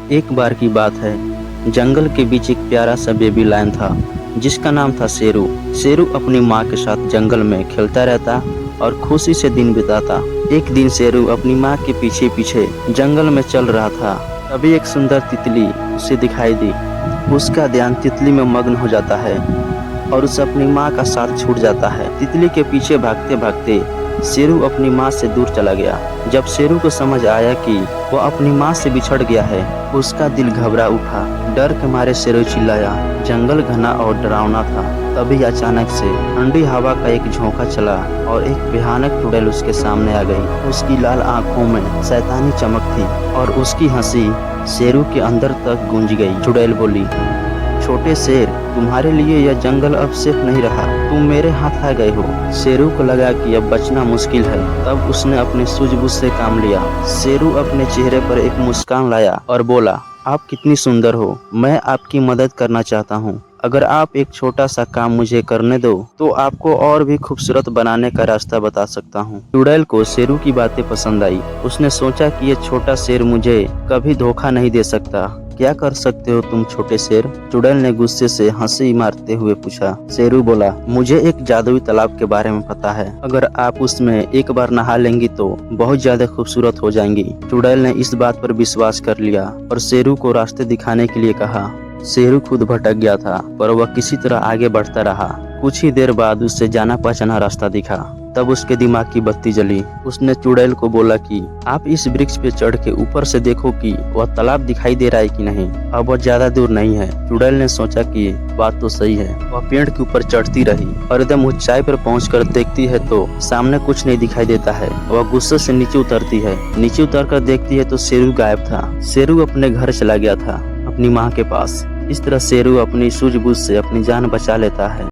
एक बार की बात है, जंगल के बीच एक प्यारा सा बेबी लायन था जिसका नाम था शेरू। शेरू अपनी माँ के साथ जंगल में खेलता रहता और खुशी से दिन बिताता। एक दिन शेरू अपनी माँ के पीछे पीछे जंगल में चल रहा था। तभी एक सुंदर तितली उसे दिखाई दी। उसका ध्यान तितली में मग्न हो जाता है और उसे अपनी माँ का साथ छूट जाता है। तितली के पीछे भागते भागते शेरू अपनी माँ से दूर चला गया। जब शेरू को समझ आया कि वो अपनी माँ से बिछड़ गया है, उसका दिल घबरा उठा। डर के मारे शेरू चिल्लाया। जंगल घना और डरावना था। तभी अचानक से ठंडी हवा का एक झोंका चला और एक भयानक चुड़ैल उसके सामने आ गई। उसकी लाल आंखों में शैतानी चमक थी और उसकी हंसी शेरू के अंदर तक गूंज गई। चुड़ैल बोली, छोटे शेर, तुम्हारे लिए यह जंगल अब सेफ नहीं रहा। तुम मेरे हाथ आ गए हो। शेरू को लगा कि अब बचना मुश्किल है। तब उसने अपने सूझबूझ से काम लिया। शेरू अपने चेहरे पर एक मुस्कान लाया और बोला, आप कितनी सुंदर हो, मैं आपकी मदद करना चाहता हूँ। अगर आप एक छोटा सा काम मुझे करने दो तो आपको और भी खूबसूरत बनाने का रास्ता बता सकता हूँ। चुड़ैल को शेरू की बातें पसंद आई। उसने सोचा कि ये छोटा शेर मुझे कभी धोखा नहीं दे सकता। क्या कर सकते हो तुम छोटे शेर? चुड़ैल ने गुस्से से हंसी मारते हुए पूछा। शेरू बोला, मुझे एक जादुई तालाब के बारे में पता है। अगर आप उसमें एक बार नहा लेंगी तो बहुत ज्यादा खूबसूरत हो जाएंगी। चुड़ैल ने इस बात पर विश्वास कर लिया और शेरू को रास्ते दिखाने के लिए कहा। शेरू खुद भटक गया था पर वह किसी तरह आगे बढ़ता रहा। कुछ ही देर बाद उससे जाना पहचाना रास्ता दिखा। तब उसके दिमाग की बत्ती जली। उसने चुड़ैल को बोला कि आप इस वृक्ष पे चढ़ के ऊपर से देखो कि वह तालाब दिखाई दे रहा है कि नहीं। अब वह ज्यादा दूर नहीं है। चुड़ैल ने सोचा कि बात तो सही है। वह पेड़ के ऊपर चढ़ती रही और एकदम ऊंचाई पर पहुंचकर देखती है तो सामने कुछ नहीं दिखाई देता है। वह गुस्से से नीचे उतरती है। नीचे उतरकर देखती है तो शेरू गायब था। शेरू अपने घर चला गया था, अपनी माँ के पास। इस तरह शेरू अपनी सूझबूझ से अपनी जान बचा लेता है।